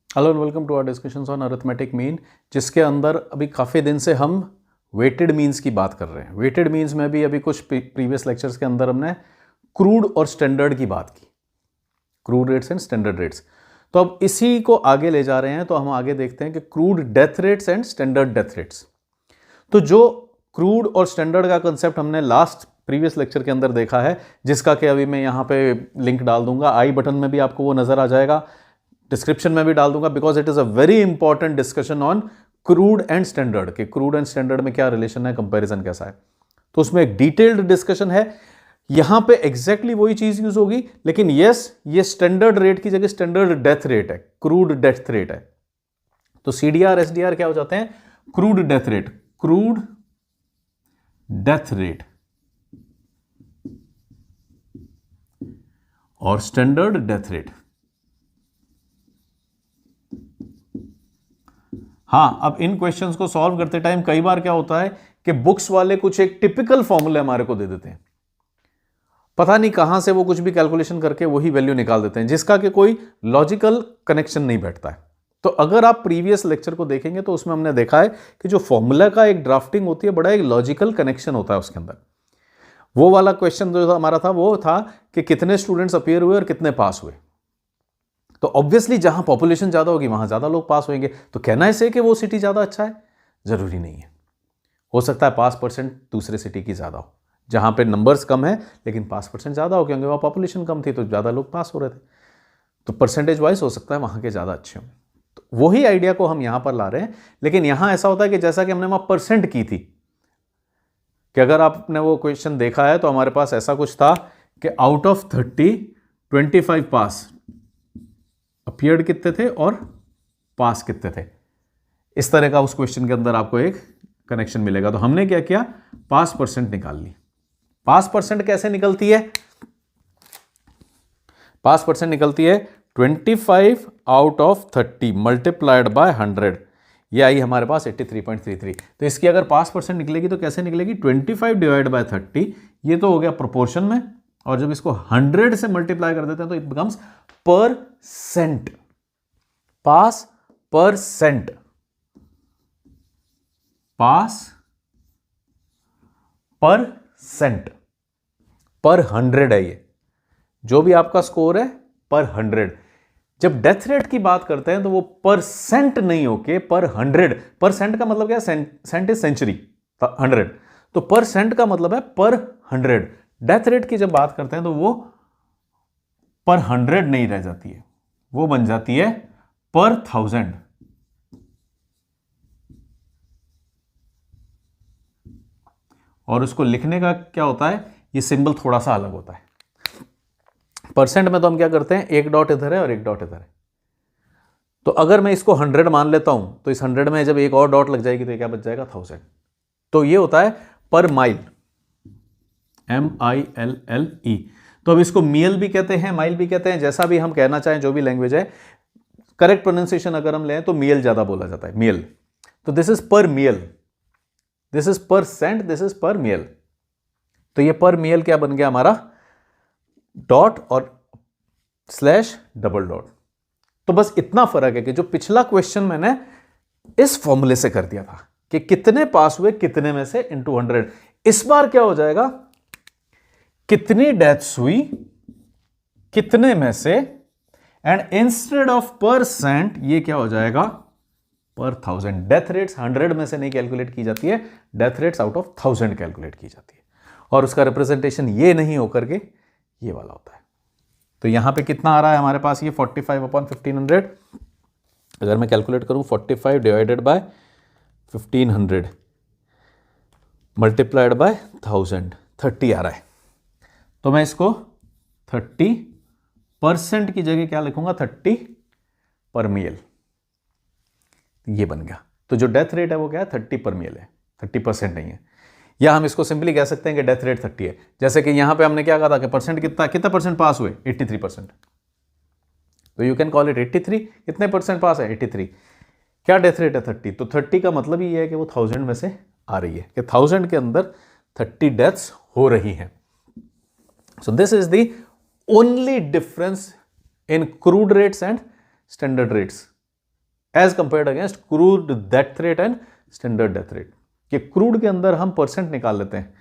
Hello and welcome to our discussions on arithmetic mean, जिसके अंदर अभी काफ़ी दिन से हम वेटेड मीन्स की बात कर रहे हैं। वेटेड मीन्स में भी अभी कुछ प्रीवियस लेक्चर्स के अंदर हमने क्रूड और स्टैंडर्ड की बात की, crude rates and standard rates. तो अब इसी को आगे ले जा रहे हैं, तो हम आगे देखते हैं कि crude death rates and standard death rates. तो जो क्रूड और स्टैंडर्ड का कंसेप्ट हमने लास्ट प्रीवियस लेक्चर के अंदर देखा है, जिसका कि अभी मैं यहाँ पे लिंक डाल दूंगा, आई बटन में भी आपको वो नजर आ जाएगा, डिस्क्रिप्शन में भी डाल दूंगा, because it is a very important discussion on crude and standard के क्रूड एंड स्टैंडर्ड में क्या रिलेशन है, कंपैरिजन कैसा है। तो उसमें एक डिटेल्ड डिस्कशन है। यहां पे एग्जैक्टली वही चीज यूज होगी, लेकिन यस, ये स्टैंडर्ड रेट की जगह स्टैंडर्ड डेथ रेट है, क्रूड डेथ रेट है। तो सीडीआर एसडीआर क्या हो जाते हैं? Crude death rate, crude death rate और स्टैंडर्ड डेथ रेट। हाँ, अब इन क्वेश्चंस को सॉल्व करते टाइम कई बार क्या होता है कि बुक्स वाले कुछ एक टिपिकल फॉर्मूले हमारे को दे देते हैं, पता नहीं कहां से वो कुछ भी कैलकुलेशन करके वही वैल्यू निकाल देते हैं, जिसका कि कोई लॉजिकल कनेक्शन नहीं बैठता है। तो अगर आप प्रीवियस लेक्चर को देखेंगे तो उसमें हमने देखा है कि जो फॉर्मूला का एक ड्राफ्टिंग होती है, बड़ा एक लॉजिकल कनेक्शन होता है उसके अंदर। वो वाला क्वेश्चन जो हमारा था वो था कि कितने स्टूडेंट्स अपीयर हुए और कितने पास हुए। तो ऑब्वियसली जहां पॉपुलेशन ज्यादा होगी वहां ज्यादा लोग पास होंगे। तो कहना इसे कि वो सिटी ज्यादा अच्छा है, जरूरी नहीं है। हो सकता है पास परसेंट दूसरे सिटी की ज्यादा हो, जहां पे नंबर्स कम है लेकिन पास परसेंट ज्यादा हो, क्योंकि वहां पॉपुलेशन कम थी तो ज्यादा लोग पास हो रहे थे। तो परसेंटेज वाइज हो सकता है वहां के ज्यादा अच्छे हों। तो वही आइडिया को हम यहां पर ला रहे हैं, लेकिन यहां ऐसा होता है कि जैसा कि हमने वहां परसेंट की थी, कि अगर आपने वो क्वेश्चन देखा है तो हमारे पास ऐसा कुछ था कि आउट ऑफ 30 25 पास, अपीयर्ड कितने थे और पास कितने थे। इस तरह का उस क्वेश्चन के अंदर आपको एक कनेक्शन मिलेगा। तो हमने क्या किया, पास परसेंट निकाल ली। पास परसेंट कैसे निकलती है? पास परसेंट निकलती है 25 आउट ऑफ 30 मल्टीप्लाइड बाय 100। ये आई हमारे पास 83.33। तो इसकी अगर पास परसेंट निकलेगी तो कैसे निकलेगी? 25 डिवाइड बाय 30, ये तो हो गया प्रोपोर्शन में, और जब इसको 100 से मल्टीप्लाई कर देते हैं तो it becomes percent, pass percent, pass percent, पर 100 है। ये जो भी आपका स्कोर है पर 100। जब डेथ रेट की बात करते हैं तो वो परसेंट नहीं होके पर 100। परसेंट का मतलब क्या? Cent is century, 100। तो परसेंट का मतलब है पर 100। डेथ रेट की जब बात करते हैं तो वो पर 100 नहीं रह जाती है, वो बन जाती है पर 1000। और उसको लिखने का क्या होता है, ये सिंबल थोड़ा सा अलग होता है। परसेंट में तो हम क्या करते हैं, एक डॉट इधर है और एक डॉट इधर है। तो अगर मैं इसको 100 मान लेता हूं तो इस 100 में जब एक और डॉट लग जाएगी तो ये क्या बच जाएगा? 1000। तो ये होता है पर माइल, MILLE। तो अब इसको मील भी कहते हैं, माइल भी कहते हैं, जैसा भी हम कहना चाहें, जो भी लैंग्वेज है। करेक्ट प्रोनाउंसिएशन अगर हम लें तो मील ज्यादा बोला जाता है, मील। तो this is per mille, this is percent, this is per mille. तो ये पर मील क्या बन गया हमारा? डॉट और स्लैश डबल डॉट। तो बस इतना फर्क है कि जो पिछला क्वेश्चन मैंने इस फॉर्मूले से कर दिया था कि कितने पास हुए कितने में से इंटू 100, इस बार क्या हो जाएगा, कितनी डेथ्स हुई कितने में से, एंड इंस्टेड ऑफ परसेंट ये क्या हो जाएगा? पर 1000। डेथ रेट्स 100 में से नहीं कैलकुलेट की जाती है, death rates out of 1000 calculate की जाती है, और उसका रिप्रेजेंटेशन ये नहीं होकर के ये वाला होता है। तो यहां पे कितना आ रहा है हमारे पास? ये 45/1500। अगर मैं कैलकुलेट करूं 45 डिवाइडेड बाय 1500 मल्टीप्लाइड बाय 1000, 30 आ रहा है। तो मैं इसको 30% की जगह क्या लिखूंगा? 30 पर मील। ये बन गया। तो जो डेथ रेट है वो क्या है? 30 पर मील है, 30% नहीं है। या हम इसको सिंपली कह सकते हैं कि डेथ रेट 30 है। जैसे कि यहां पे हमने क्या कहा था कि परसेंट कितना परसेंट पास हुए? 83%। तो यू कैन कॉल इट 83। कितने परसेंट पास है? 83। क्या डेथ रेट है? 30। तो 30 का मतलब ही है कि वो 1000 में से आ रही है, कि 1000 के अंदर 30 डेथ्स हो रही हैं। So this is the only difference in crude rates and standard rates. As compared against crude death rate and standard death rate. कि क्रूड के अंदर हम परसेंट निकाल लेते हैं,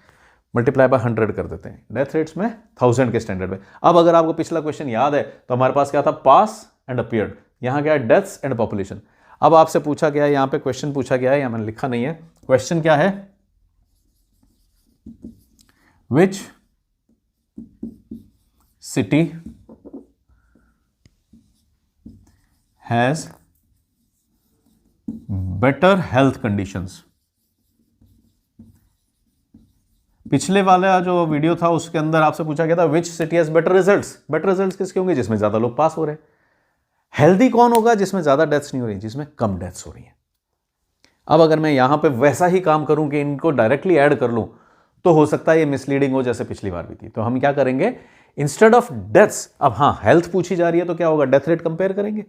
मल्टीप्लाई बाय 100 कर देते हैं, डेथ रेट्स में 1000 के स्टैंडर्ड में। अब अगर आपको पिछला क्वेश्चन याद है तो हमारे पास क्या था, पास एंड अपीयर्ड, यहां क्या है, डेथ्स एंड पॉपुलेशन। अब आपसे पूछा गया है, यहां पे क्वेश्चन पूछा गया है, यहां मैंने लिखा नहीं है, क्वेश्चन क्या है, which city has better health conditions. पिछले वाला जो वीडियो था उसके अंदर आपसे पूछा गया था विच city has better results. Better results किसके होंगे, जिसमें ज्यादा लोग पास हो रहे हैं। हेल्दी कौन होगा, जिसमें ज्यादा डेथ्स नहीं हो रही, जिसमें कम डेथ्स हो रही हैं। अब अगर मैं यहां पे वैसा ही काम करूं कि इनको डायरेक्टली ऐड कर लूं तो हो सकता है ये मिसलीडिंग हो, जैसे पिछली बार भी थी। तो हम क्या करेंगे, इंस्टेड ऑफ डेथ्स, अब हाँ हेल्थ पूछी जा रही है तो क्या होगा, डेथ रेट कंपेयर करेंगे,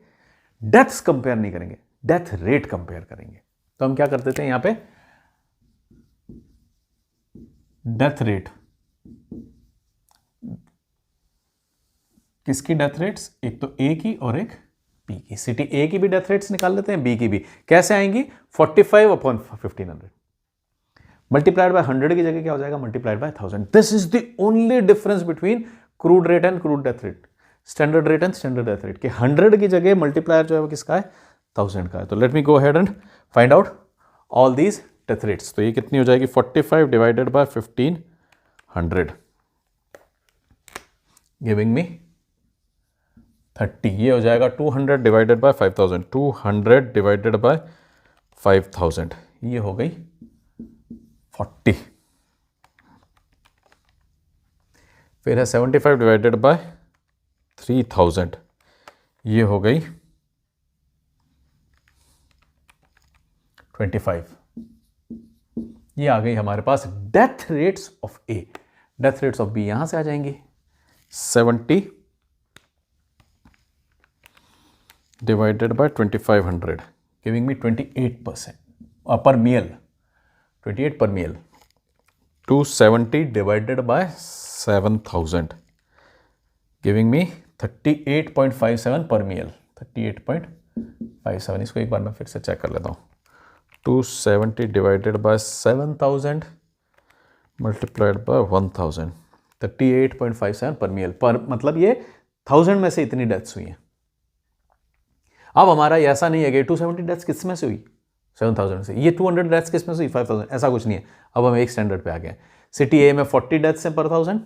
डेथ्स कंपेयर नहीं करेंगे, डेथ रेट कंपेयर करेंगे। तो हम क्या कर देते हैं यहां पे, डेथ रेट, किसकी डेथ रेट्स, एक तो ए की और एक बी की। सिटी ए की भी डेथ रेट्स निकाल लेते हैं, बी की भी। कैसे आएंगी, 45/1500 मल्टीप्लाइड बाय 100 की जगह क्या हो जाएगा, multiplied by 1000। This is the only difference between crude rate and crude death rate, standard rate and standard death rate. कि 100 की जगह मल्टीप्लायर जो है वो किसका है, 1000 का है। तो let me go head and find out all these death rates. तो ये कितनी हो जाएगी, 45 डिवाइडेड बाय 1500 गिविंग मी 30। ये हो जाएगा 200 डिवाइडेड बाय 5000, 200 डिवाइडेड बाय 5000, ये हो गई 40। फिर है 75 डिवाइडेड बाय 3000, ये हो गई 25। ये आ गई हमारे पास death rates of A. Death rates of B यहां से आ जाएंगी, 70 डिवाइडेड बाय 2500 गिविंग मी 28% पर मील, 28 पर मील। 270 डिवाइडेड बाय 7000 गिविंग मी 38.57 पर मील, 38.57। इसको एक बार मैं फिर से चेक कर लेता हूँ, 270 डिवाइडेड बाय 7000 मल्टीप्लाइड बाय 1000, 38.57 पर मील। पर मतलब ये 1000 में से इतनी डेथ्स हुई हैं। अब हमारा ऐसा नहीं है कि 270 डेथ्स किस में से हुई, 7000 से, ये 200 डेथ्स किस में से हुई, 5000, ऐसा कुछ नहीं है। अब हम एक स्टैंडर्ड पे आ गए। सिटी ए में 40 डेथ्स हैं पर 1000,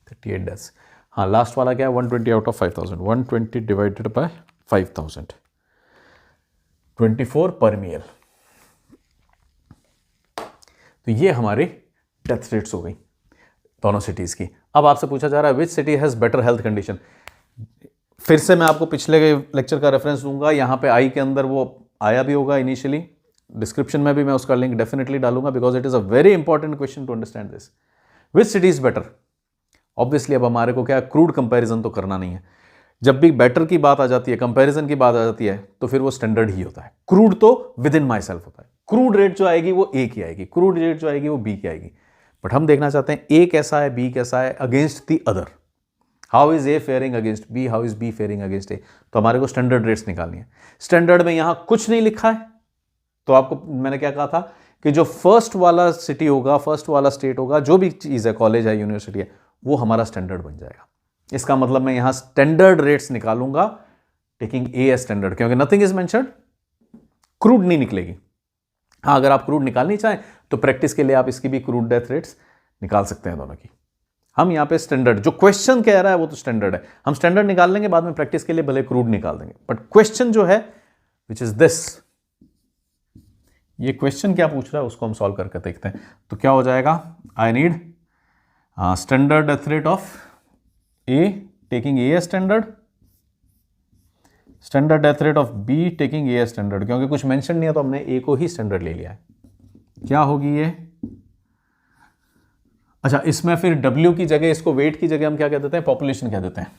38 डेथ्स। हाँ लास्ट वाला क्या है, 120 आउट ऑफ 5000, 120 डिवाइडेड बाय 5000, 24 पर मील। तो ये हमारी डेथ रेट्स हो गई दोनों सिटीज की। अब आपसे पूछा जा रहा है which city has better health condition. फिर से मैं आपको पिछले लेक्चर का रेफरेंस दूंगा, यहां पे आई के अंदर वो आया भी होगा इनिशियली, डिस्क्रिप्शन में भी मैं उसका लिंक डेफिनेटली डालूंगा, because it is a very important question to understand this. Which city is better. Obviously अब हमारे को क्या, क्रूड कंपैरिजन तो करना नहीं है। जब भी बेटर की बात आ जाती है, कंपैरिजन की बात आ जाती है, तो फिर वो स्टैंडर्ड ही होता है। क्रूड तो विद इन माई सेल्फ होता है। क्रूड रेट जो आएगी वो ए की आएगी, क्रूड रेट जो आएगी वो बी की आएगी। बट हम देखना चाहते हैं ए कैसा है, बी कैसा है against the other. How is A faring against B, how is B faring against A. तो हमारे को स्टैंडर्ड रेट्स निकालनी है। स्टैंडर्ड में यहां कुछ नहीं लिखा है, तो आपको मैंने क्या कहा था कि जो फर्स्ट वाला सिटी होगा, फर्स्ट वाला स्टेट होगा, जो भी चीज है, कॉलेज है, यूनिवर्सिटी है, वो हमारा स्टैंडर्ड बन जाएगा। इसका मतलब मैं यहां स्टैंडर्ड रेट्स निकालूंगा टेकिंग ए एज स्टैंडर्ड, क्योंकि नथिंग इज मेंशन्ड, क्रूड नहीं निकलेगी। हाँ अगर आप क्रूड निकालनी चाहें तो प्रैक्टिस के लिए आप इसकी भी क्रूड डेथ रेट्स निकाल सकते हैं दोनों की। हम यहां पे स्टैंडर्ड, जो क्वेश्चन कह रहा है वो तो स्टैंडर्ड है, हम स्टैंडर्ड निकाल लेंगे बाद में प्रैक्टिस के लिए, भले क्रूड निकाल देंगे। बट क्वेश्चन जो है विच इज दिस, ये क्वेश्चन क्या पूछ रहा है उसको हम सॉल्व करके देखते हैं। तो क्या हो जाएगा, I need standard death rate of A taking a standard, standard death rate of be taking a standard. क्योंकि कुछ मेंशन नहीं है तो हमने ए को ही स्टैंडर्ड ले लिया है। क्या होगी ये, अच्छा इसमें फिर W की जगह, इसको वेट की जगह हम क्या कह देते हैं, पॉपुलेशन कह देते हैं।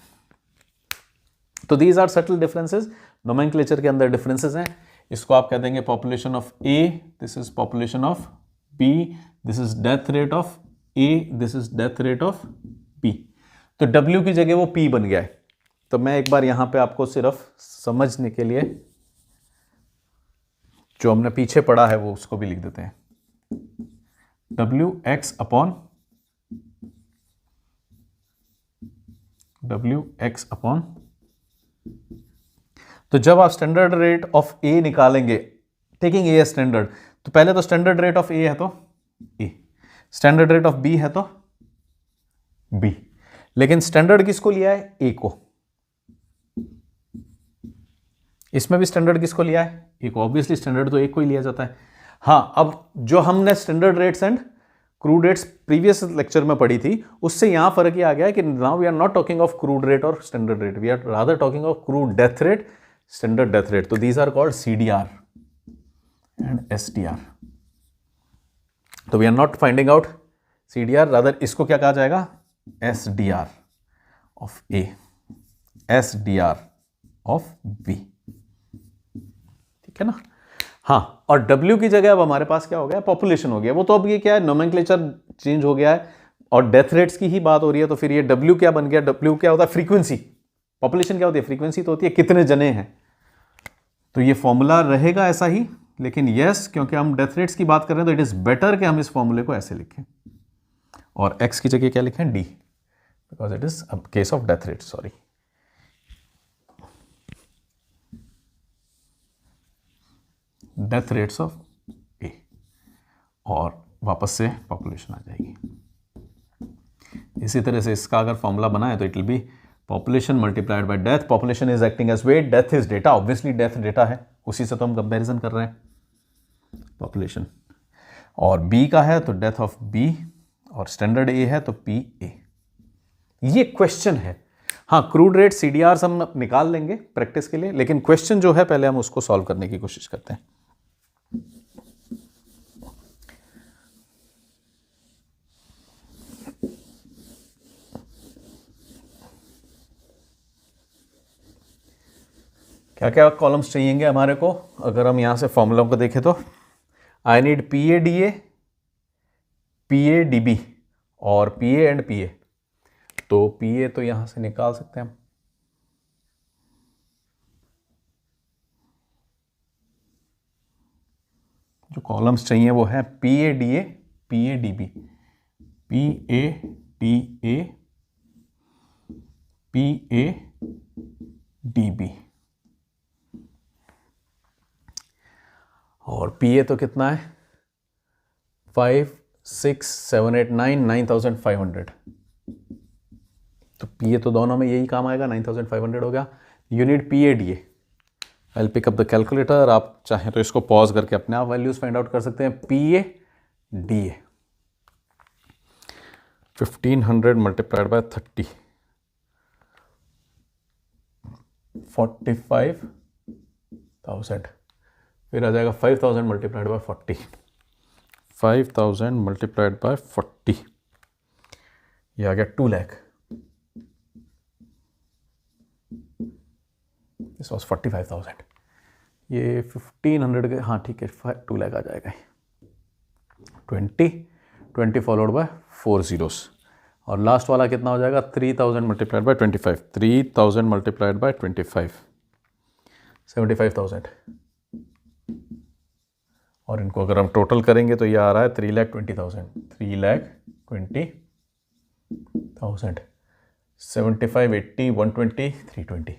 तो these are subtle differences, nomenclature के अंदर डिफरेंसेस हैं। इसको आप कह देंगे population of A, this is population of B, this is death rate of A, this is death rate of B. तो W की जगह वो P बन गया है। तो मैं एक बार यहां पे आपको सिर्फ समझने के लिए जो हमने पीछे पढ़ा है वो उसको भी लिख देते हैं, WX अपॉन तो जब आप स्टैंडर्ड रेट ऑफ ए निकालेंगे, टेकिंग ए स्टैंडर्ड, तो पहले तो स्टैंडर्ड रेट ऑफ ए है तो ए, स्टैंडर्ड रेट ऑफ बी है तो बी, लेकिन स्टैंडर्ड किसको लिया है? ए को। इसमें भी स्टैंडर्ड किसको लिया है? ए को। ऑब्वियसली स्टैंडर्ड तो ए को ही लिया जाता है। हाँ, अब जो हमने standard rates and crude rates previous lecture में पढ़ी थी, उससे यहां फर्क ये आ गया है कि now we are not talking of crude rate और standard rate, we are rather talking of crude death rate, standard death rate. तो these are called CDR and SDR। तो we are not finding out CDR, rather इसको क्या कहा जाएगा? SDR of A, SDR of B, ठीक है ना। हाँ, और W की जगह अब हमारे पास क्या हो गया? पॉपुलेशन हो गया। वो तो अब ये क्या है, नोमेनक्लेचर चेंज हो गया है और डेथ रेट्स की ही बात हो रही है, तो फिर ये W क्या बन गया? W क्या होता है? फ्रीक्वेंसी। पॉपुलेशन क्या होती है? फ्रीक्वेंसी तो होती है कितने जने हैं। तो ये फॉर्मूला रहेगा ऐसा ही, लेकिन यस, क्योंकि हम डेथ रेट्स की बात कर रहे हैं तो इट इज बेटर कि हम इस फॉर्मूले को ऐसे लिखें और x की जगह क्या लिखें? D, because it is case of death rate, sorry. Death rates of A, और वापस से पॉपुलेशन आ जाएगी। इसी तरह से इसका अगर फॉर्मूला बनाए तो it will be population multiplied by death. Population is acting as weight, death is data, obviously death data है, उसी से तो हम कंपैरिजन कर रहे हैं पॉपुलेशन। और बी का है तो डेथ ऑफ बी, और स्टैंडर्ड ए है तो PA। ये क्वेश्चन है। हाँ, क्रूड रेट CDRs हम निकाल लेंगे प्रैक्टिस के लिए, लेकिन क्वेश्चन जो है पहले हम उसको सॉल्व करने की कोशिश करते हैं। क्या क्या कॉलम्स चाहिएंगे हमारे को? अगर हम यहां से फॉर्मूला को देखें तो आई नीड PA DB और PA एंड PA। तो PA तो यहां से निकाल सकते हैं हम, जो कॉलम्स चाहिए वो है PA DA DB, PA DB। और PA तो कितना है? 5, 6, 7, 8, 9, 9500। तो PA तो दोनों में यही काम आएगा, 9500 हो गया। Unit PA DA। I will pick up the calculator, आप चाहें तो इसको पॉज करके अपने आप वैल्यूज फाइंड आउट कर सकते हैं। PA DA 1500 multiplied bye 30, 45,000। फिर आ जाएगा 5000 मल्टीप्लाइड बाय 40, 5000 मल्टीप्लाइड बाय 40, ये आ गया 2 लाख। This was 45,000। ये 1500 के, हाँ ठीक है, 2 लाख आ जाएगा। 20 फॉलोड बाय 4 zeros, और लास्ट वाला कितना हो जाएगा? 3000 मल्टीप्लाइड बाय 25, 3000 मल्टीप्लाइड बाय 25, 75,000। और इनको अगर हम टोटल करेंगे तो ये आ रहा है 3,20,000, 3,20,000, 75, 80, 120, 320।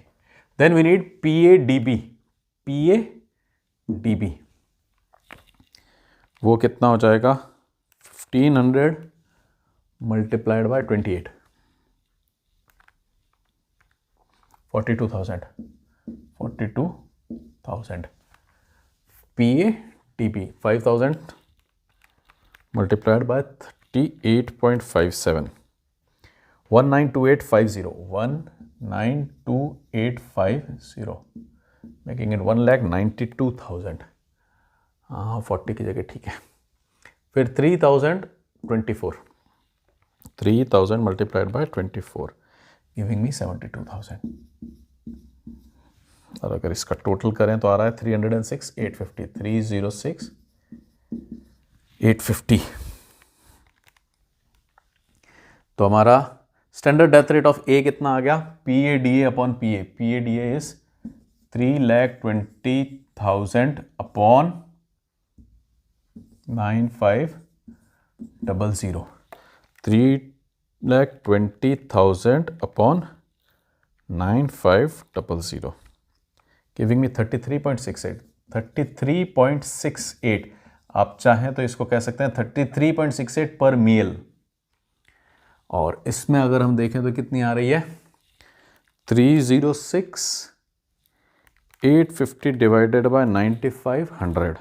Then we need PA DB। वो कितना हो जाएगा? 1500 multiplied by 28, 42,000, 42,000। PA DB 5000 multiplied by 38.57, 192850, 192850, making it 1,92,000। हाँ, 40 की जगह ठीक है। फिर 3024, 3000 मल्टीप्लाइड बाय 24, गिविंग मी 72,000। और अगर इसका टोटल करें तो आ रहा है 306, 850, 306, 850। तो हमारा स्टैंडर्ड डेथ रेट ऑफ ए कितना आ गया? PA DA upon PA, PA DA is 3,20,000 upon 9500, 3,20,000 upon 9500, giving me 33.68. 33.68, आप चाहें तो इसको कह सकते हैं 33.68 पर मील। और इसमें अगर हम देखें तो कितनी आ रही है, 306,850 डिवाइडेड बाय 9500,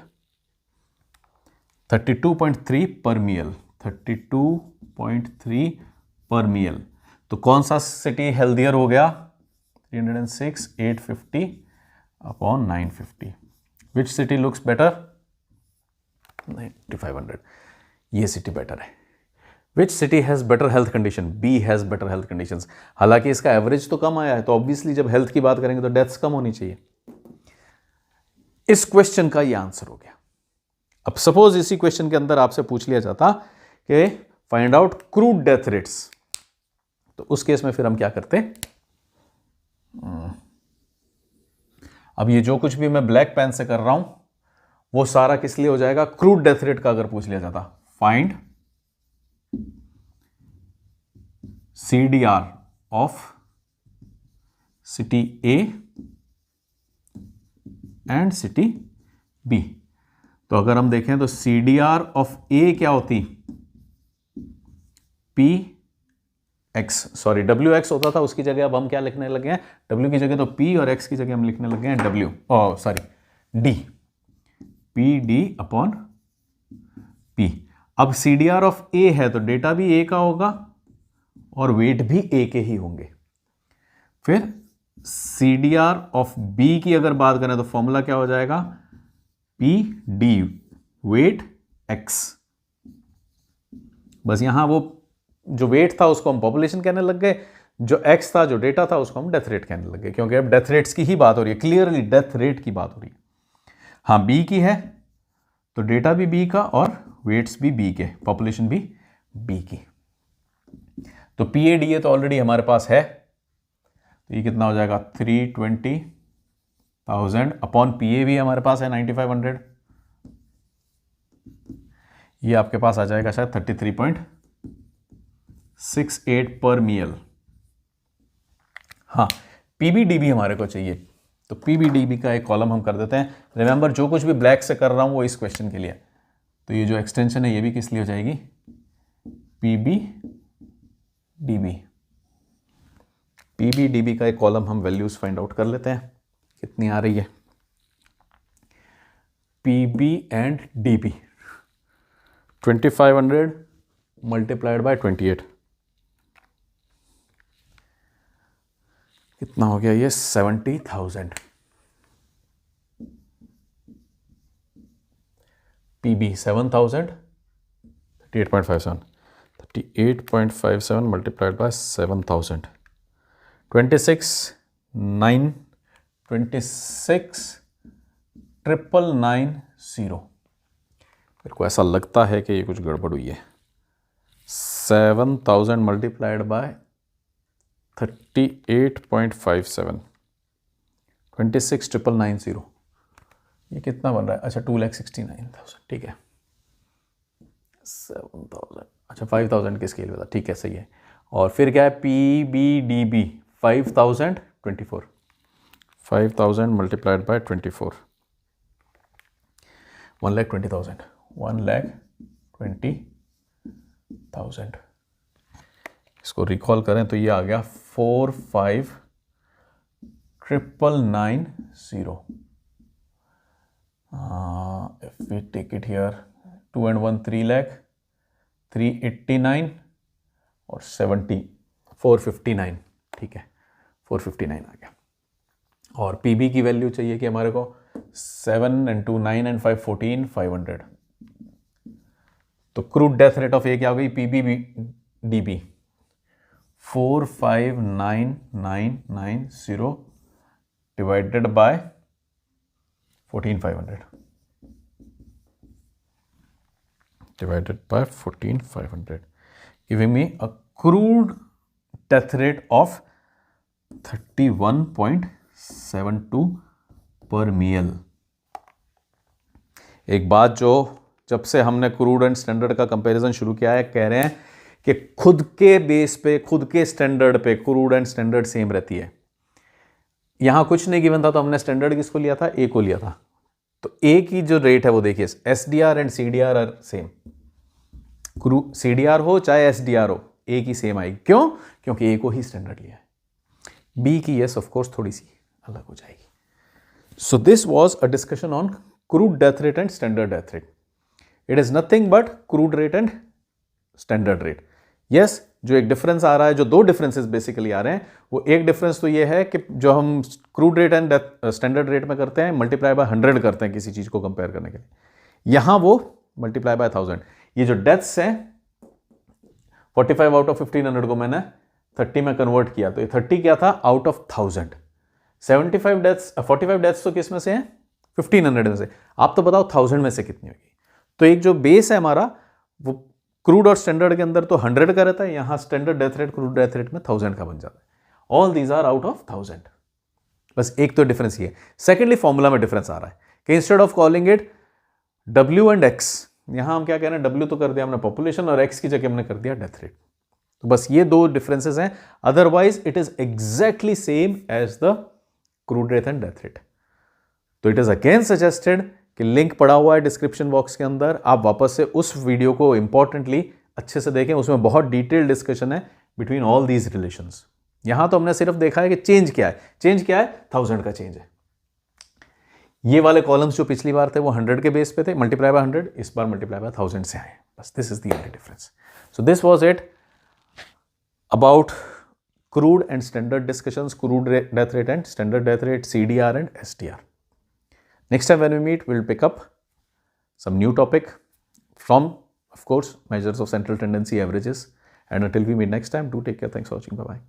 32.3 पर मील, 32.3 पर मील। तो कौन सा सिटी हेल्दियर हो गया, 306,850 upon 950, which city looks better, 9500, ये सिटी बेटर है। Which city has better health condition, B has better health conditions. हालांकि इसका एवरेज तो कम आया है, तो ऑब्वियसली जब हेल्थ की बात करेंगे तो डेथ्स कम होनी चाहिए। इस क्वेश्चन का ये आंसर हो गया। अब सपोज इसी क्वेश्चन के अंदर आपसे पूछ लिया जाता कि find out crude death rates, तो उस केस में फिर हम क्या करते, अब ये जो कुछ भी मैं ब्लैक पेन से कर रहा हूं वो सारा किस लिए हो जाएगा, क्रूड डेथ रेट का अगर पूछ लिया जाता, find CDR of city A and city B। तो अगर हम देखें तो CDR ऑफ A क्या होती, WX होता था, उसकी जगह अब हम क्या लिखने लगे हैं, W की जगह तो P और X की जगह हम लिखने लगे हैं D, PD अपॉन P। अब CDR ऑफ A है तो डेटा भी A का होगा और वेट भी A के ही होंगे। फिर CDR ऑफ B की अगर बात करें तो फॉर्मूला क्या हो जाएगा, PD वेट X। बस यहां वो जो वेट था उसको हम पॉपुलेशन कहने लग गए, जो X था, जो डेटा था, उसको हम डेथ रेट कहने लग गए, क्योंकि अब डेथ रेट्स की ही बात हो रही है, क्लियरली डेथ रेट की बात हो रही है। हाँ, B की है तो डेटा भी B का और वेट्स भी B के, पॉपुलेशन भी B की। तो PADA तो ऑलरेडी हमारे पास है, तो ये कितना हो जाएगा, 320,000 अपॉन PA भी हमारे पास है 9500, ये आपके पास आ जाएगा शायद 33.68 पर मील। हाँ, PBDB हमारे को चाहिए, तो PBDB का एक कॉलम हम कर देते हैं। रिमेंबर, जो कुछ भी ब्लैक से कर रहा हूं वो इस क्वेश्चन के लिए, तो ये जो एक्सटेंशन है ये भी किस लिए हो जाएगी, PBDB। PBDB का एक कॉलम हम वैल्यूज फाइंड आउट कर लेते हैं, कितनी आ रही है, PB and DB 2500 multiplied by 28, कितना हो गया ये, 70,000। PB 7,000, 38.57 multiplied by 7,000, 26,990। मेरे को ऐसा लगता है कि ये कुछ गड़बड़ हुई है। 7,000 मल्टीप्लाइड बाय 38.57, 26,990, ये कितना बन रहा है, अच्छा 2,69,000, ठीक है। 7,000, अच्छा 5,000 के स्केल में था, ठीक है, सही है। और फिर क्या है, PBDB 5,024, 5,000 मल्टीप्लाइड बाय 24, 1,20,000, 1,20,000। इसको रिकॉल करें तो ये आ गया 45,990। If we take it here, 2 and 1 3 lakh, 389 और 70 459, ठीक है, 459 आ गया। और PB की वैल्यू चाहिए कि हमारे को 7 and 2 9 and 5 14, 500। तो क्रूड डेथ रेट ऑफ ए क्या हो गई, PBDB 459,990 divided by 14,500, divided by 14,500, giving me a crude death rate of 31.72 per ml। एक बात जो जब से हमने क्रूड एंड स्टैंडर्ड का कंपैरिजन शुरू किया है, कह रहे हैं कि खुद के बेस पे, खुद के स्टैंडर्ड पे क्रूड एंड स्टैंडर्ड सेम रहती है। यहां कुछ नहीं गिवन था तो हमने स्टैंडर्ड किसको लिया था? ए को लिया था। तो ए की जो रेट है वो देखिए, SDR and CDR are same. CDR हो चाहे एसडीआर हो, ए की सेम आएगी। क्यों? क्योंकि ए को ही स्टैंडर्ड लिया है। बी की यस ऑफ कोर्स थोड़ी सी अलग हो जाएगी। So this was a discussion on crude death rate and standard death rate. It is nothing but crude rate and standard rate. Yes, जो एक डिफरेंस आ रहा है, जो दो डिफरेंसेस बेसिकली आ रहे हैं, वो एक डिफरेंस तो ये है कि जो हम crude rate and standard rate में करते हैं, मल्टीप्लाई बाय 100 करते हैं किसी चीज को कंपेयर करने के लिए, यहां वो मल्टीप्लाई बाय 1000। ये जो डेथ्स हैं, 45 आउट ऑफ 1500 को मैंने 30 में कन्वर्ट किया, तो ये 30 क्या था? Out of 1000। 45 डेथ्स तो किस में से हैं? 1500 में से। आप तो बताओ 1000 में से कितनी होगी? तो एक जो बेस है हमारा, वो क्रूड और स्टैंडर्ड के अंदर तो 100 का रहता है, यहां standard death rate crude death rate में 1000 का बन जाता है। All these are out of 1000। बस एक तो डिफरेंस ये है। सेकेंडली, फॉर्मूला में डिफरेंस आ रहा है कि instead of calling it W and X, यहां हम क्या कह रहे हैं? W तो कर दिया हमने पॉपुलेशन, और X की जगह हमने कर दिया डेथ रेट। तो बस ये दो डिफरेंसेस हैं, otherwise it is exactly same as the crude rate and death rate. तो इट इज अगेन सजेस्टेड कि लिंक पड़ा हुआ है डिस्क्रिप्शन बॉक्स के अंदर, आप वापस से उस वीडियो को इंपॉर्टेंटली अच्छे से देखें, उसमें बहुत डिटेल डिस्कशन है बिटवीन ऑल दीज रिलेशंस। यहां तो हमने सिर्फ देखा है कि चेंज क्या है। चेंज क्या है? 1000 का चेंज है। ये वाले कॉलम्स जो पिछली बार थे वो 100 के बेस पे थे, मल्टीप्लाई बाय 100, इस बार मल्टीप्लाई बाय 1000 से आए। बस this is the only difference. So this was it about crude and standard discussions, crude death rate and standard death rate, CDR and SDR. Next time when we meet, we'll pick up some new topic from, of course, measures of central tendency, averages. And until we meet next time, do take care. Thanks for watching. Bye-bye.